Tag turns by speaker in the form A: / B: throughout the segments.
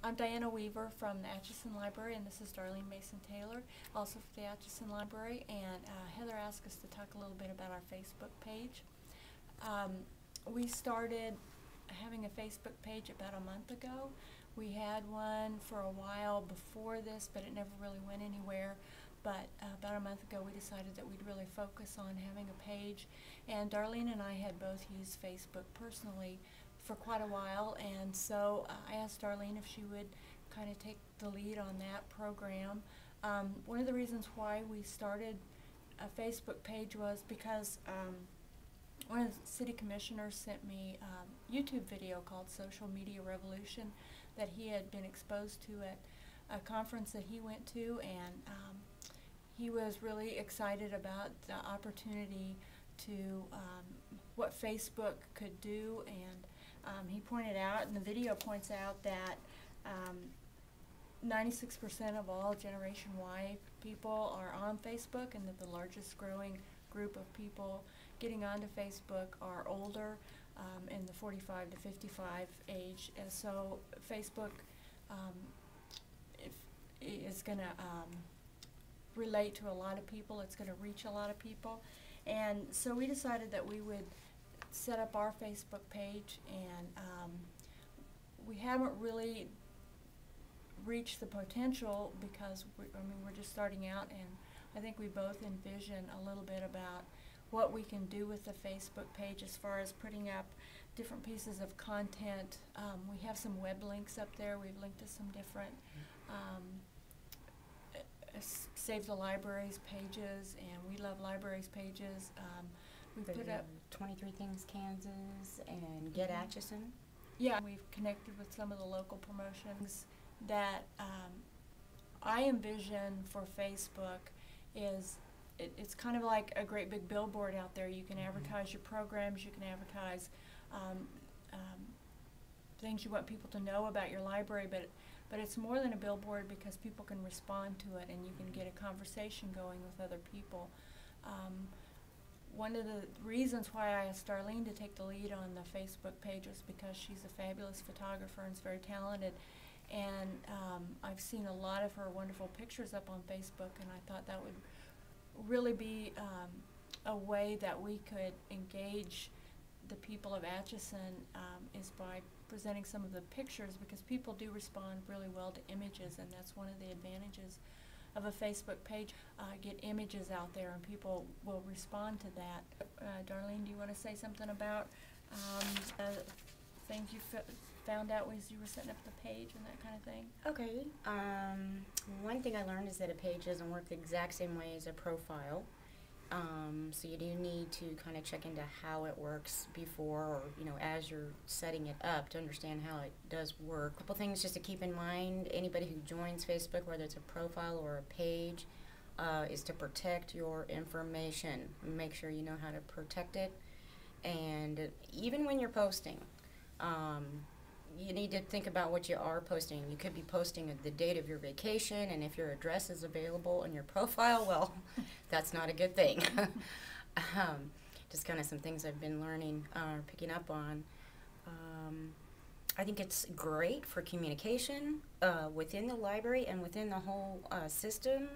A: I'm Diana Weaver from the Atchison Library, and this is Darlene Mason-Taylor, also for the Atchison Library. And Heather asked us to talk a little bit about our Facebook page. We started having a Facebook page about a month ago. We had one for a while before this, but it never really went anywhere. But about a month ago, we decided that we'd really focus on having a page. And Darlene and I had both used Facebook personally for quite a while, and so I asked Darlene if she would kind of take the lead on that program. One of the reasons why we started a Facebook page was because one of the city commissioners sent me a YouTube video called Social Media Revolution that he had been exposed to at a conference that he went to, and he was really excited about the opportunity to what Facebook could do, and he pointed out, and the video points out, that 96% of all Generation Y people are on Facebook, and that the largest growing group of people getting onto Facebook are older, in the 45 to 55 age. And so Facebook is going to relate to a lot of people. It's going to reach a lot of people. And so we decided that we would set up our Facebook page, and we haven't really reached the potential because we're just starting out, and I think we both envision a little bit about what we can do with the Facebook page as far as putting up different pieces of content. We have some web links up there. We've linked to some different Save the Libraries pages, and We Love Libraries pages. We put up
B: 23 Things Kansas and Get Atchison.
A: Yeah, we've connected with some of the local promotions that I envision for Facebook. It's kind of like a great big billboard out there. You can advertise your programs, you can advertise things you want people to know about your library, but it's more than a billboard because people can respond to it, and you can get a conversation going with other people. One of the reasons why I asked Darlene to take the lead on the Facebook page was because she's a fabulous photographer and is very talented, and I've seen a lot of her wonderful pictures up on Facebook, and I thought that would really be a way that we could engage the people of Atchison, is by presenting some of the pictures, because people do respond really well to images, and that's one of the advantages of a Facebook page. Get images out there, and people will respond to that. Darlene, do you want to say something about things you found out as you were setting up the page and that kind of thing?
B: Okay. One thing I learned is that a page doesn't work the exact same way as a profile. So you do need to kind of check into how it works before, or as you're setting it up, to understand how it does work. A couple things just to keep in mind: anybody who joins Facebook, whether it's a profile or a page, is to protect your information. Make sure you know how to protect it, and even when you're posting, you need to think about what you are posting. You could be posting the date of your vacation, and if your address is available in your profile, well, that's not a good thing. Just kind of some things I've been learning, picking up on. I think it's great for communication within the library and within the whole system,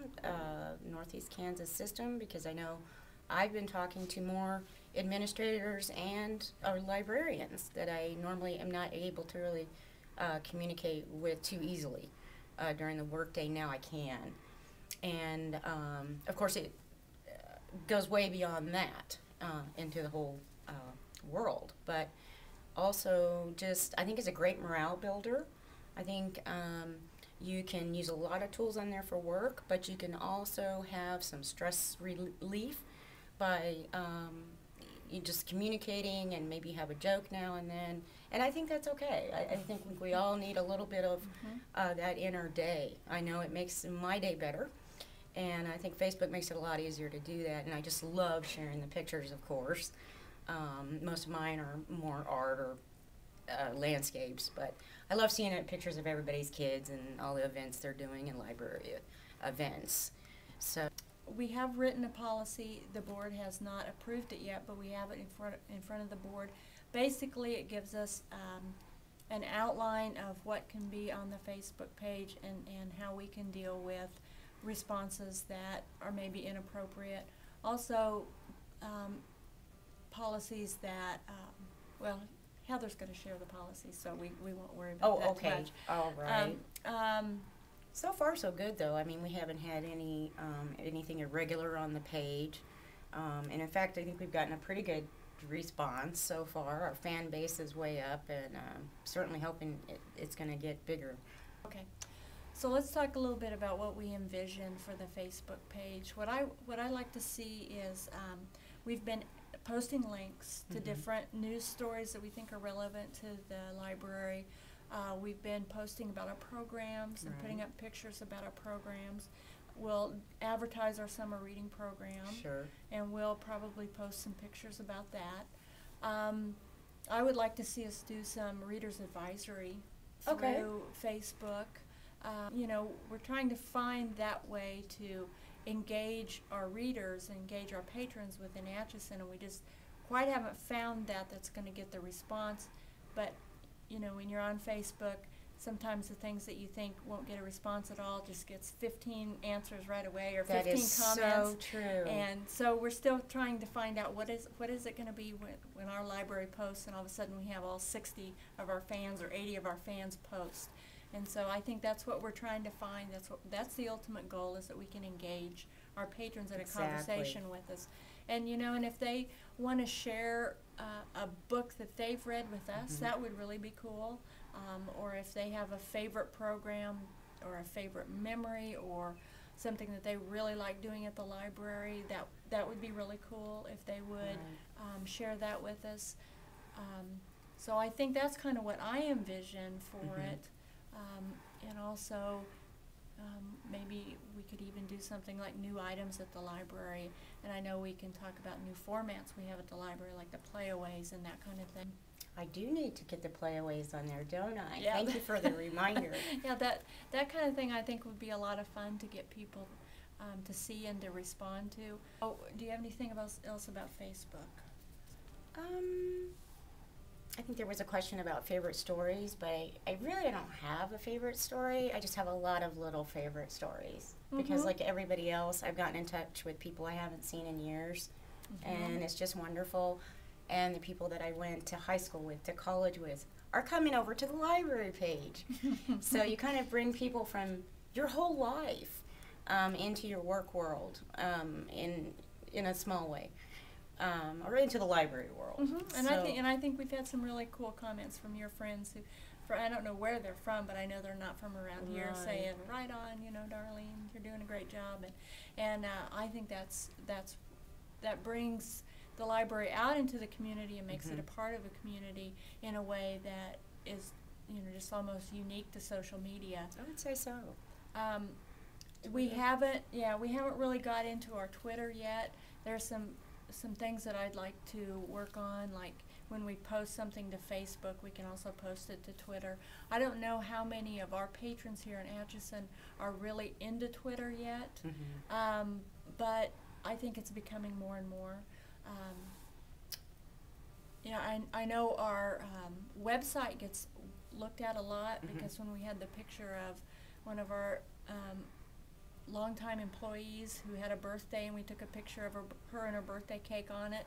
B: Northeast Kansas system, because I know I've been talking to more administrators and librarians that I normally am not able to really communicate with too easily during the workday. Now I can. And of course it goes way beyond that into the whole world. But also just, I think it's a great morale builder. I think you can use a lot of tools on there for work, but you can also have some stress relief by you just communicating, and maybe have a joke now and then. And I think that's okay. I think we all need a little bit of that inner day. I know it makes my day better, and I think Facebook makes it a lot easier to do that. And I just love sharing the pictures, of course. Most of mine are more art or landscapes, but I love seeing pictures of everybody's kids and all the events they're doing in library events. So
A: we have written a policy. The board has not approved it yet, but we have it in front of the board. Basically, it gives us an outline of what can be on the Facebook page and how we can deal with responses that are maybe inappropriate. Also, policies that, well, Heather's going to share the policies, so we won't worry about that too much.
B: All right. So far, so good, though. I mean, we haven't had anything irregular on the page. And in fact, I think we've gotten a pretty good response so far. Our fan base is way up, and certainly hoping it's going to get bigger.
A: Okay. So let's talk a little bit about what we envision for the Facebook page. What I like to see is we've been posting links to different news stories that we think are relevant to the library. We've been posting about our programs and putting up pictures about our programs. We'll advertise our summer reading program.
B: Sure.
A: And we'll probably post some pictures about that. I would like to see us do some readers advisory through Facebook. You know, we're trying to find that way to engage our readers, engage our patrons within Atchison, and we just quite haven't found that's going to get the response. But, you know, when you're on Facebook, sometimes the things that you think won't get a response at all just gets 15 answers right away or 15 comments.
B: That is so true.
A: And so we're still trying to find out what is it going to be when our library posts and all of a sudden we have all 60 of our fans or 80 of our fans post. And so I think that's what we're trying to find. That's the ultimate goal, is that we can engage our patrons in a conversation with us. And, you know, and if they want to share a book that they've read with us, that would really be cool. Or if they have a favorite program or a favorite memory or something that they really like doing at the library, that would be really cool if they would share that with us. So I think that's kind of what I envision for it. And also maybe we could even do something like new items at the library. And I know we can talk about new formats we have at the library, like the playaways and that kind of thing.
B: I do need to get the playaways on there, don't I?
A: Yeah.
B: Thank you for the reminder.
A: Yeah, that kind of thing I think would be a lot of fun to get people to see and to respond to. Oh, do you have anything else about Facebook?
B: I think there was a question about favorite stories, but I really don't have a favorite story. I just have a lot of little favorite stories. Because like everybody else, I've gotten in touch with people I haven't seen in years, and it's just wonderful. And the people that I went to high school with, to college with, are coming over to the library page. So you kind of bring people from your whole life into your work world in a small way. Or into the library world.
A: And I think we've had some really cool comments from your friends who, I don't know where they're from, but I know they're not from around here, saying, "Right on, you know, Darlene, you're doing a great job," and I think that brings the library out into the community and makes it a part of a community in a way that is, you know, just almost unique to social media.
B: I would say so.
A: We haven't really got into our Twitter yet. There's some things that I'd like to work on, like when we post something to Facebook, we can also post it to Twitter. I don't know how many of our patrons here in Atchison are really into Twitter yet, but I think it's becoming more and more. You know, I know our website gets looked at a lot because when we had the picture of one of our longtime employees who had a birthday, and we took a picture of her and her birthday cake on it,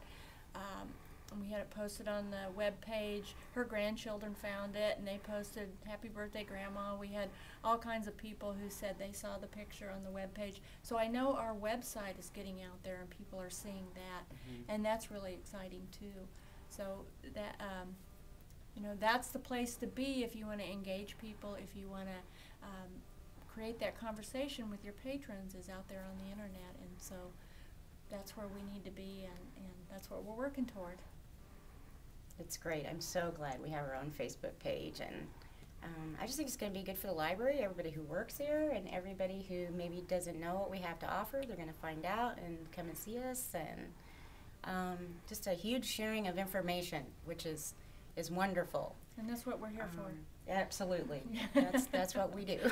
A: and we had it posted on the web page. Her grandchildren found it and they posted, "Happy birthday, Grandma." We had all kinds of people who said they saw the picture on the web page. So I know our website is getting out there and people are seeing that, and that's really exciting too. So that you know, that's the place to be if you want to engage people, if you want to create that conversation with your patrons, is out there on the internet. And so that's where we need to be, and that's what we're working toward.
B: It's great. I'm so glad we have our own Facebook page, and I just think it's going to be good for the library, everybody who works there, and everybody who maybe doesn't know what we have to offer. They're going to find out and come and see us, and just a huge sharing of information, which is wonderful.
A: And that's what we're here for.
B: Absolutely. That's what we do.